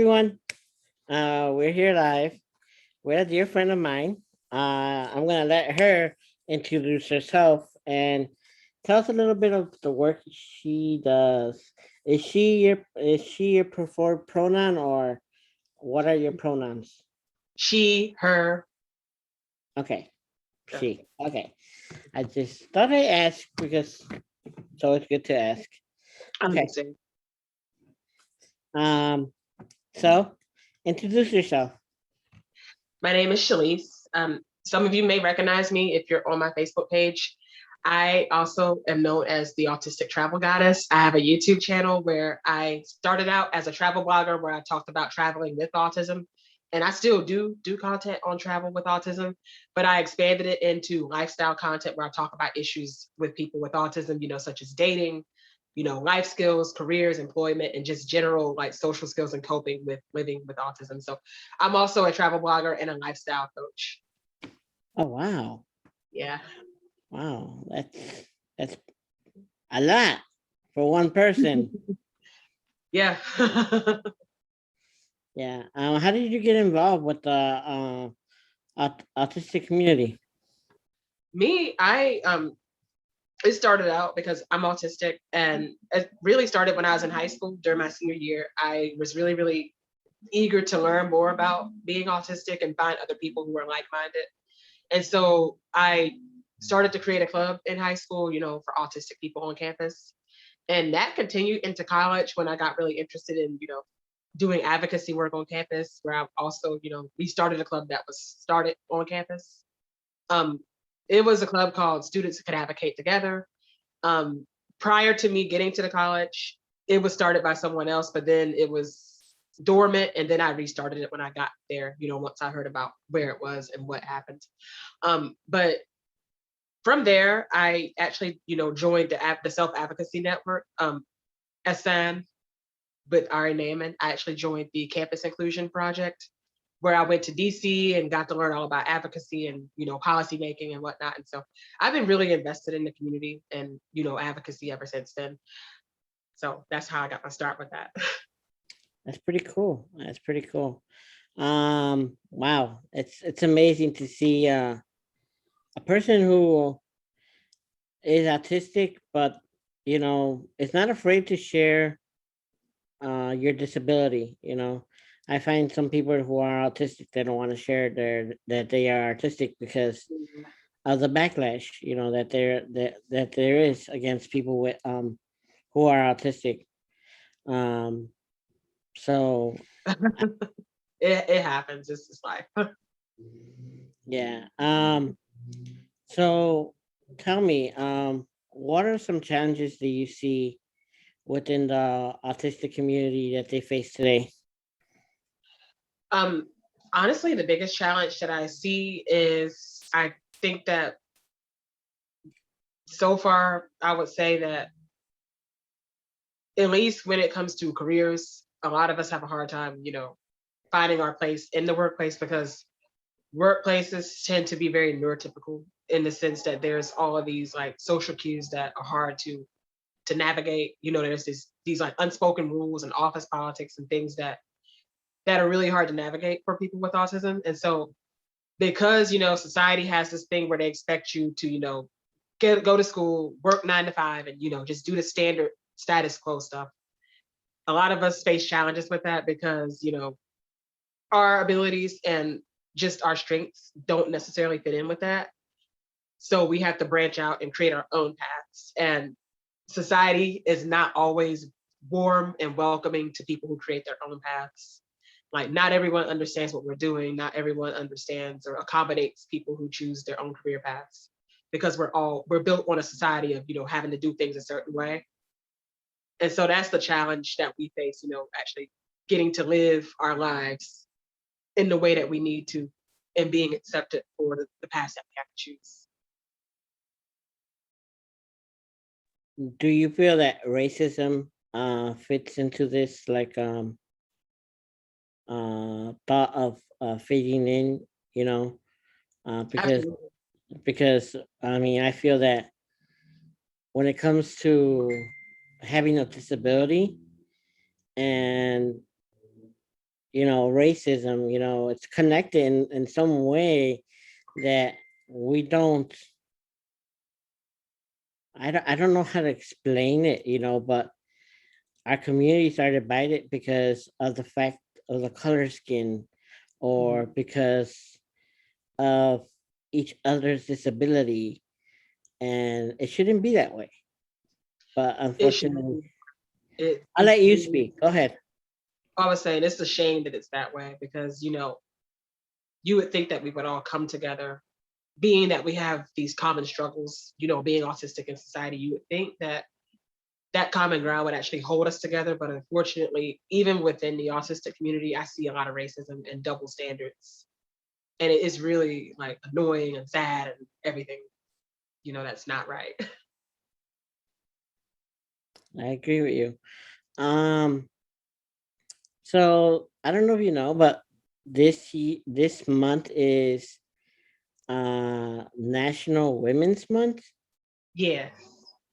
Everyone. We're here live with a dear friend of mine. I'm gonna let her introduce herself and tell us a little bit of the work she does. Is she your preferred pronoun, or what are your pronouns? She, her. Okay, Yeah, she. Okay, I just thought I'd ask because it's always good to ask. I Okay. understand. Um. So, introduce yourself. My name is Shalise. Some of you may recognize me if you're on my Facebook page. I also am known as the Autistic Travel Goddess. I have a YouTube channel where I started out as a travel blogger where I talked about traveling with autism. And I still do content on travel with autism, but I expanded it into lifestyle content where I talk about issues with people with autism, such as dating, life skills, careers, employment, and just general like social skills and coping with living with autism. So I'm also a travel blogger and a lifestyle coach. Oh wow, Yeah. wow, that's a lot for one person. Yeah. Yeah. How did you get involved with the autistic community? Me, it started out because I'm autistic, and it really started when I was in high school during my senior year. I was really, really eager to learn more about being autistic and find other people who were like-minded. And so I started to create a club in high school, for autistic people on campus. And that continued into college when I got really interested in, doing advocacy work on campus, where I also, we started a club that was started on campus. Um, it was a club called Students Could Advocate Together. Um, Prior to me getting to the college, it was started by someone else, but then it was dormant, and then I restarted it when I got there, once I heard about where it was and what happened. But from there, I actually, joined the Self Advocacy Network, SM, with Ari Naaman. I actually joined the Campus Inclusion Project, where I went to DC and got to learn all about advocacy and policy making and whatnot. And so I've been really invested in the community and advocacy ever since then. So that's how I got my start with that. That's pretty cool. That's pretty cool. Wow, it's amazing to see a person who is autistic, but is not afraid to share your disability. I find some people who are autistic, they don't want to share that they are autistic because of the backlash, that there is against people with who are autistic. Um, so It happens. It's just life. yeah. So tell me, what are some challenges that you see within the autistic community that they face today? Um, Honestly, the biggest challenge that I see is I think that so far, I would say that at least when it comes to careers, a lot of us have a hard time, finding our place in the workplace because workplaces tend to be very neurotypical in the sense that there's all of these like social cues that are hard to navigate. There's these like unspoken rules and office politics and things that are really hard to navigate for people with autism. And so because society has this thing where they expect you to go to school, work 9 to 5, and just do the standard status quo stuff. A lot of us face challenges with that because our abilities and just our strengths don't necessarily fit in with that. So we have to branch out and create our own paths. And society is not always warm and welcoming to people who create their own paths. Like, not everyone understands what we're doing. Not everyone understands or accommodates people who choose their own career paths because we're built on a society of having to do things a certain way. And so that's the challenge that we face, actually getting to live our lives in the way that we need to and being accepted for the path that we have to choose. Do you feel that racism fits into this, like, thought of fitting in, you know, because Absolutely. I mean, I feel that when it comes to having a disability and racism, it's connected in some way that we don't. I don't know how to explain it, but our communities are divided because of the fact of the color skin, or Mhm. because of each other's disability, and it shouldn't be that way. But It should unfortunately, be. It I'll it's let you really. speak. Go ahead. I was saying it's a shame that it's that way because you would think that we would all come together, being that we have these common struggles. Being autistic in society, you would think that that common ground would actually hold us together. But unfortunately, even within the autistic community, I see a lot of racism and double standards, and it is really like annoying and sad and everything. That's not right. I agree with you. Um, so I don't know if you know, but this month is National Women's Month, Yes.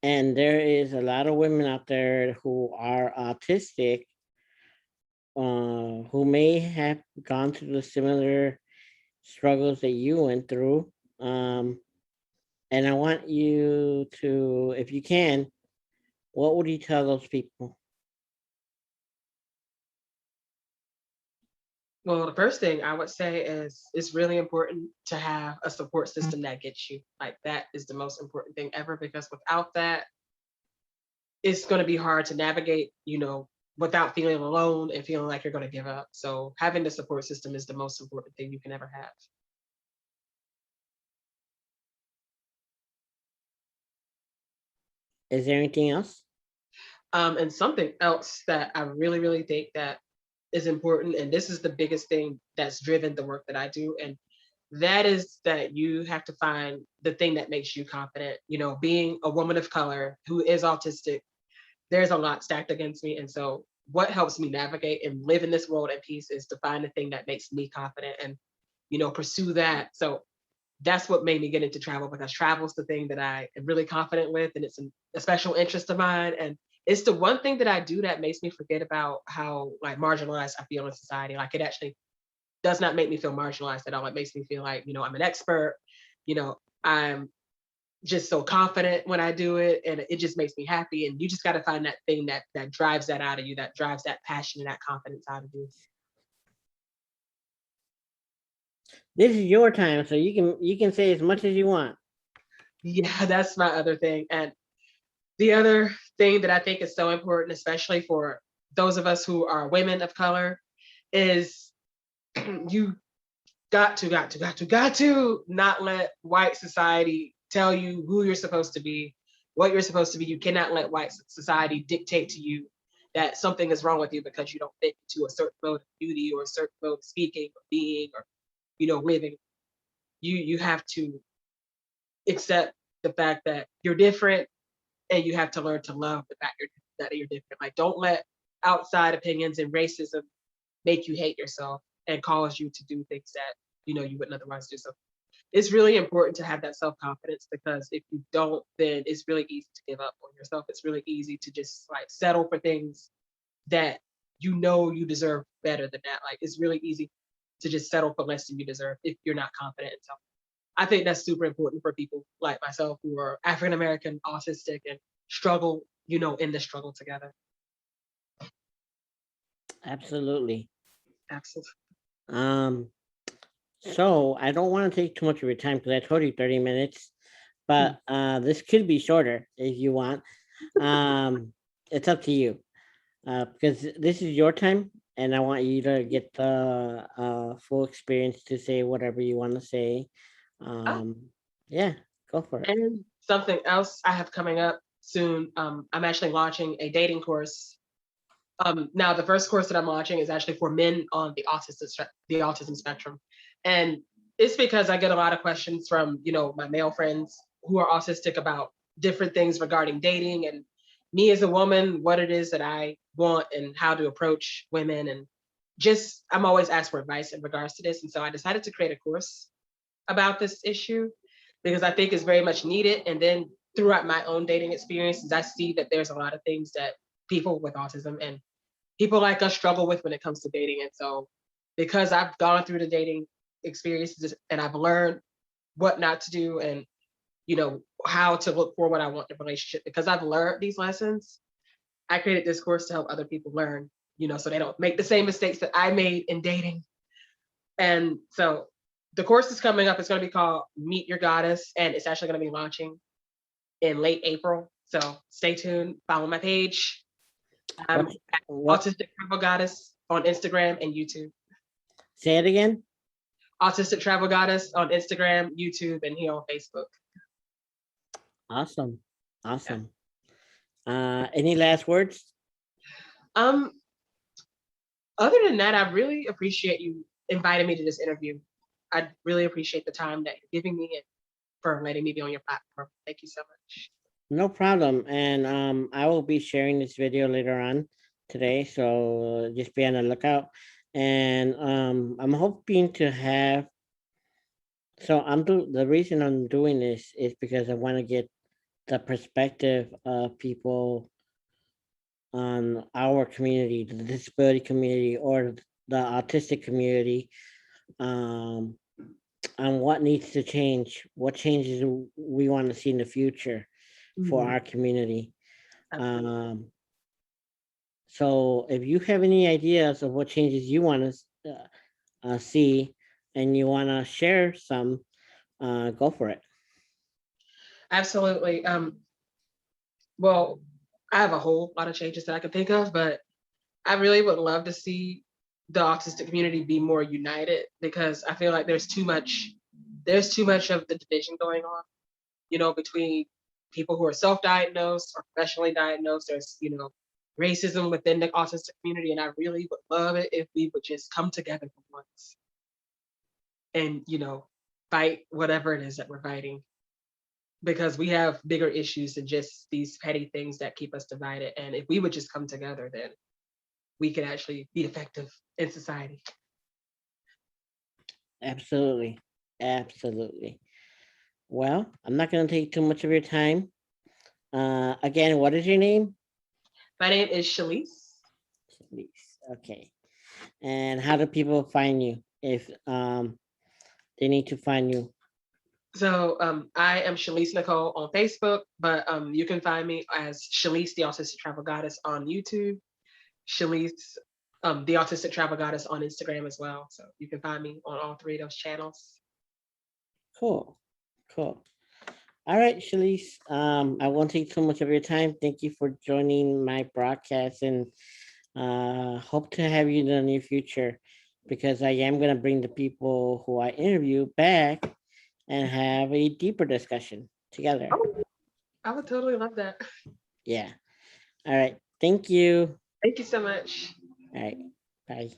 and there is a lot of women out there who are autistic, who may have gone through the similar struggles that you went through. Um, and I want you to, if you can, what would you tell those people? Well, the first thing I would say is it's really important to have a support system that gets you. Like that is the most important thing ever because without that, it's going to be hard to navigate, without feeling alone and feeling like you're going to give up. So having the support system is the most important thing you can ever have. Is there anything else? And something else that I really, really think that is important, and this is the biggest thing that's driven the work that I do, and that is that you have to find the thing that makes you confident. Being a woman of color who is autistic, there's a lot stacked against me. And so what helps me navigate and live in this world at peace is to find the thing that makes me confident and, pursue that. So that's what made me get into travel because travel is the thing that I am really confident with and it's a special interest of mine. And it's the one thing that I do that makes me forget about how like marginalized I feel in society. Like it actually does not make me feel marginalized at all. It makes me feel like, I'm an expert, I'm just so confident when I do it, and it just makes me happy. And you just got to find that thing that drives that out of you, that drives that passion and that confidence out of you. This is your time, so you can say as much as you want. Yeah, that's my other thing. And the other thing that I think is so important, especially for those of us who are women of color, is you got to not let white society tell you who you're supposed to be, what you're supposed to be. You cannot let white society dictate to you that something is wrong with you because you don't fit into a certain mode of beauty or a certain mode of speaking or being or living. You have to accept the fact that you're different and you have to learn to love the fact that you're different. Like don't let outside opinions and racism make you hate yourself and cause you to do things that you wouldn't otherwise do. So it's really important to have that self-confidence because if you don't, then it's really easy to give up on yourself. It's really easy to just like settle for things that you deserve better than that. Like it's really easy to just settle for less than you deserve if you're not confident in self. I think that's super important for people like myself who are African American, autistic, and struggle, in the struggle together. Absolutely. Absolutely. Um, so I don't want to take too much of your time because I told you 30 minutes, but this could be shorter if you want. Um, it's up to you. Because this is your time, and I want you to get the full experience to say whatever you want to say. Oh, Um, yeah, go for it. and something else I have coming up soon. I'm actually launching a dating course. Now, the first course that I'm launching is actually for men on the autism spectrum, and it's because I get a lot of questions from my male friends who are autistic about different things regarding dating and me as a woman, what it is that I want and how to approach women, and just I'm always asked for advice in regards to this, and so I decided to create a course about this issue because I think it's very much needed. And then throughout my own dating experiences, I see that there's a lot of things that people with autism and people like us struggle with when it comes to dating. And so, because I've gone through the dating experiences and I've learned what not to do and how to look for what I want in a relationship, because I've learned these lessons, I created this course to help other people learn, so they don't make the same mistakes that I made in dating. And so the course is coming up. It's going to be called Meet Your Goddess, and it's actually going to be launching in late April. So stay tuned. Follow my page. I'm What at what Autistic Travel Goddess on Instagram and YouTube. say it again? Autistic Travel Goddess on Instagram, YouTube, and here on Facebook. Awesome. Yeah. Awesome. Any last words? Um, Other than that, I really appreciate you inviting me to this interview. I really appreciate the time that you're giving me and for letting me be on your platform. Thank you so much. No problem. And I will be sharing this video later on today, so just be on the lookout. And I'm hoping to have. So the reason I'm doing this is because I want to get the perspective of people on our community, the disability community or the autistic community, um, on what needs to change, what changes we want to see in the future for Mhm. our community. Absolutely. Um, so if you have any ideas of what changes you want to see and you want to share some, go for it. Absolutely. Well, I have a whole lot of changes that I can think of, but I really would love to see the autistic community be more united because I feel like there's too much of the division going on, between people who are self-diagnosed or professionally diagnosed. There's, racism within the autistic community, and I really would love it if we would just come together for once and, fight whatever it is that we're fighting because we have bigger issues than just these petty things that keep us divided. And if we would just come together, then we could actually be effective in society. Absolutely. Absolutely. Well, I'm not going to take too much of your time. Again, what is your name? My name is Shalise. Please. Okay. And how do people find you if they need to find you? So I am Shalise Nicole on Facebook, but you can find me as Shalise, the Autistic Travel Goddess on YouTube, Shalise, the Autistic Travel Goddess on Instagram as well. So you can find me on all three of those channels. Cool. Cool. All right, Shalise. I won't take too much of your time. Thank you for joining my broadcast and hope to have you in the near future because I am going to bring the people who I interview back and have a deeper discussion together. Oh, I would totally love that. Yeah. All right. Thank you. Thank you so much. All right. Bye.